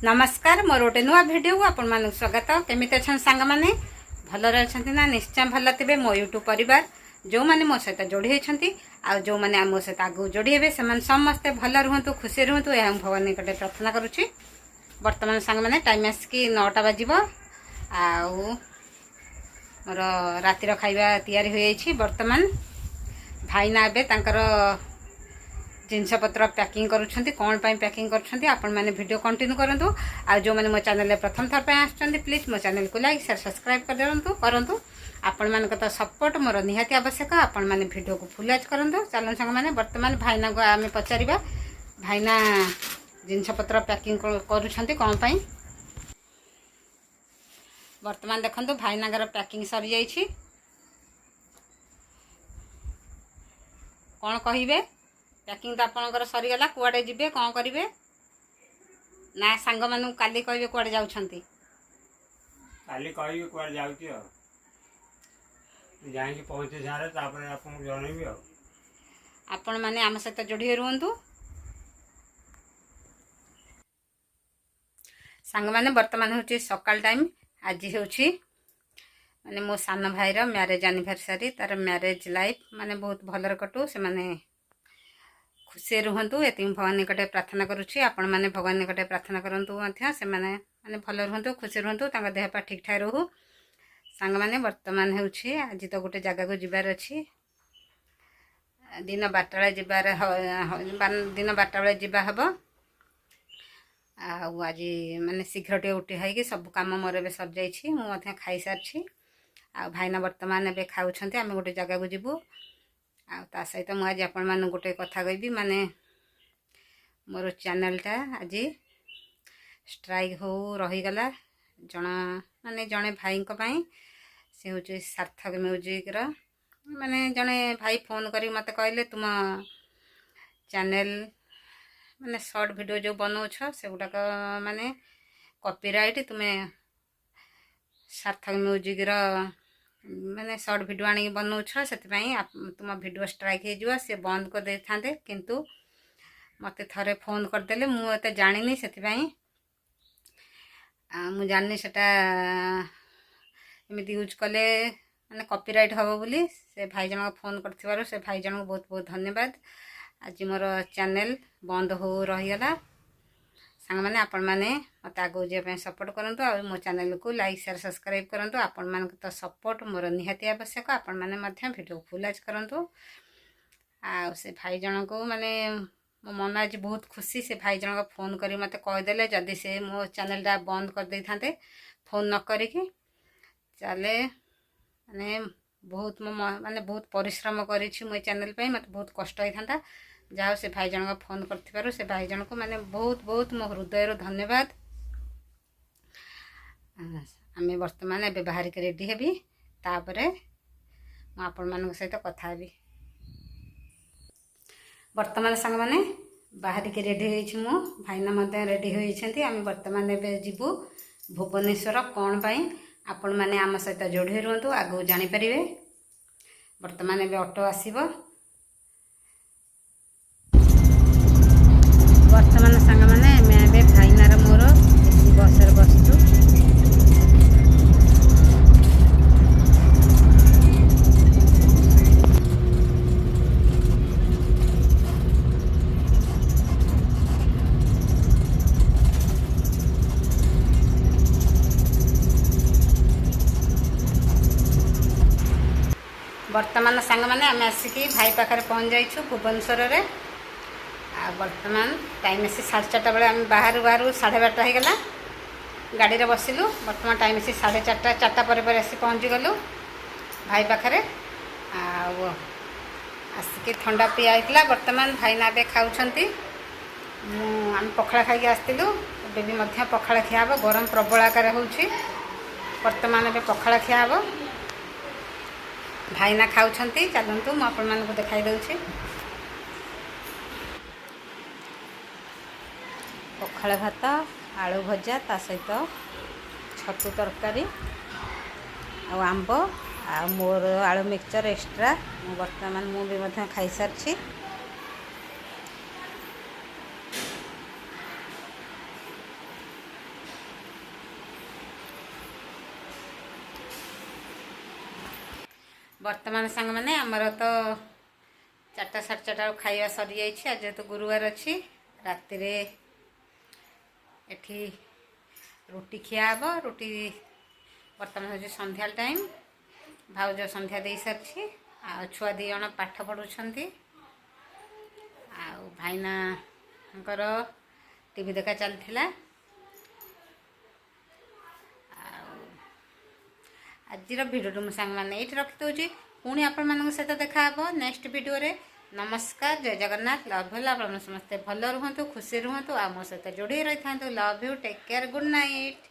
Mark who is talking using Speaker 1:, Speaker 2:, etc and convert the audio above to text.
Speaker 1: नमस्कार मोर गोटे नुआ भिडियो को आपण मानक स्वागत। केमी अच्छा सांग मैंने भलरे अच्छा ना निश्चय भल थे मो यूट्यूब परिवार जो मैंने मो सहित जोड़ी होती आ जो मैंने मो सहित आगू जोड़ी हे से समस्ते भल रुहतु खुशी रुहतु यह भगवान निकट प्रार्थना करुच्ची। बर्तमान सांग मैंने टाइम आसिक 9टा बाजिब मोर रातिर खाଇବା तैयारी हो बर्तमान भाईना एवं जिनपतर पैकिंग करुँच कौन पैकिंग कर वीडियो कंटिन्यू करूँ। आ जो मैंने मो चैनल प्रथम थर पर आसुँच प्लीज मो चैनल को लाइक शेयर सब्सक्राइब करूँ। आपण मान तो सपोर्ट मोर निहाती आवश्यक। आपण मैंने वीडियो को फुल वॉच करूँ। चलो सांग मैंने बर्तमान भाईना को आम पचार भाईना जिनपतर पैकिंग करुँच कौन पाई। बर्तमान देखो भाईनागर पैकिंग सरी जाइए कौन कहे पैकिंग तो आपणकर सरीगला कुआडे जिबे कौन करेंगे ना सांग मान काली कहे कुआडे जाउछंती
Speaker 2: काली कहि कुआडे जाउची जाइए पहुँचे सारे आपको जनइबी
Speaker 1: आपण मैंने आम सहित जोड़ी रुहतु। सांग मैंने बर्तमान हूँ सकाल टाइम आज हूँ माने मो सान भाईर मैरेज एनिवर्सरी तार मैरेज लाइफ माने बहुत भलर कटू से माने खुशी रुहतु ये भगवान निकट प्रार्थना करुच्ची। आपण मैंने भगवान निकट प्रार्थना करूँ से माने भल रुहतु खुशी रुहतु देह पा ठीक ठाक रहू। सांग मैंने बर्तमान हूँ आज तो गोटे जगह को जीवार अच्छी दिन 12टा बेले जीवार दिन 12टा बेले जीवा हम आज माने शीघ्र टे उठी है सब कम मोर ए सर जा खाई सारी आ भाईना बर्तमान ए खाऊँ आम गोटे जगह को जीवु आ सहित मुझे आज आपण मान गोटे कथा कहबी माने मोर चैनलटा आज स्ट्राइक हो रहीगला जन माने जड़े भाई से हूँ सार्थक म्यूजिक माने जड़े भाई फोन कर मत कहले तुम चैनल माने शॉर्ट वीडियो जो बनाऊछ से गुड़ाक माने कॉपीराइट तुम्हें सार्थक म्यूजिक माने शॉर्ट वीडियो आनी बनाऊछ से तुम वीडियो स्ट्राइक हो सी बंद कर दे था किंतु मत थरे फोन करदे मुझे जानी से मुझे जानी सेटा एमती यूज कले माने कॉपीराइट हम बोली से भाई जन फोन कर से भाई जन को बहुत बहुत धन्यवाद। आज मोर चैनल बंद हो रहीगला सांग मैंने आपण मैंने मत आगे जावाई सपोर्ट करूँ आ मो चैनल को लाइक शेयर सब्सक्राइब करूँ। आपण मान तो सपोर्ट मोर निहाती आवश्यक। आपण मैंने वीडियो को फुल वॉच करूँ आ से भाई जन को माने मो मन आज बहुत खुशी से भाई जन फोन कर मत कहीदे जदि से मो चैनलटा बंद कर दे था फोन न करिकी चले माने बहुत मो माने बहुत परिश्रम करी मो चैनल पे मत बहुत कष्ट होता जहाँ से भाई जन फोन कर से भाई जन को माने बहुत बहुत मो हृदय धन्यवाद। आम बर्तमान ए बाहर के रेडी हेबी तापरे आपण मान सहित कथा हेबी। बर्तमान सांग मैंने बाहर के रेडी हो भाईना रेडी होती आम बर्तमान ए जीवु भुवनेश्वर कौन पाई आपण मैंने आम सहित जोड़ी रुहतु आगू जानीपर। बर्तमान ए ऑटो आसब बर्तमान सांग मैंने भाईनार मोर बस बसचु बर्तमान सांग मैंने आम आसिक भाई पाखे पहुँच जाइछु भुवनेश्वर रे। बर्तमान टाइम आसी 4:30 बेले आम बाहर 12:30 होगला गाड़ी रे बसिलु। बर्तमान टाइम आसी 4:30 4टा पर आसी पहुँची गलु भाई पाखे आसिक ठंडा पिया होता। बर्तमान भाईना ए खाऊँच आम पखाड़ा खाई आसलु भी पखाड़ा खिया हे गरम प्रबल आकार हो बर्तमान ए पखाड़ा खिया हे भाईना खाऊँ चलतु मुझे आपण मान देखाई दूसरी पखाड़ भात आलू भजा ता सहित छतु तरकारी आंब आ मोर आलू मिक्सचर एक्स्ट्रा बर्तमान मुझे खाई सारी। ବର୍ତ୍ତମାନ ସାଙ୍ଗମାନେ ଆମର ତ 4ଟା ସାଢ଼େ 4ଟା ବେଳକୁ ଖାଇବା ସରିଯାଇଛି। ଆଜି ଯେହେତୁ ଗୁରୁବାର ଅଛି, ରାତିରେ ଏଠି ରୁଟି ଖିଆ ହେବ। ରୁଟି ବର୍ତ୍ତମାନ ହେଉଛି ସନ୍ଧ୍ୟା ଟାଇମ୍। ଭାଉଜ ସନ୍ଧ୍ୟା ଦେଇସାରିଛି। ଆଉ ଛୁଆ 2 ଜଣ ପାଠ ପଢ଼ୁଛନ୍ତି। ଆଉ ଭାଇନାଙ୍କର ଟିଭି ଦେଖା ଚାଲିଥିଲା। ଆଉ ଆଜିର ଭିଡ଼ିଓଟି ମୁଁ ସାଙ୍ଗମାନେ ଏଇଠି ରଖିଦେଉଛି। ପୁଣି ଆପଣମାନଙ୍କ ସହିତ ଦେଖା ହେବ ନେକ୍ସଟ ଭିଡ଼ିଓରେ। ନମସ୍କାର, ଜୟ ଜଗନ୍ନାଥ, ଲଭ୍ ୟୁ। ଆପଣ ସମସ୍ତେ ଭଲ ରୁହନ୍ତୁ, ଖୁସି ରୁହନ୍ତୁ, ଆଉ ମୋ ସହିତ ଯୋଡ଼ି ରହିଥାନ୍ତୁ। Love you, take care, good night.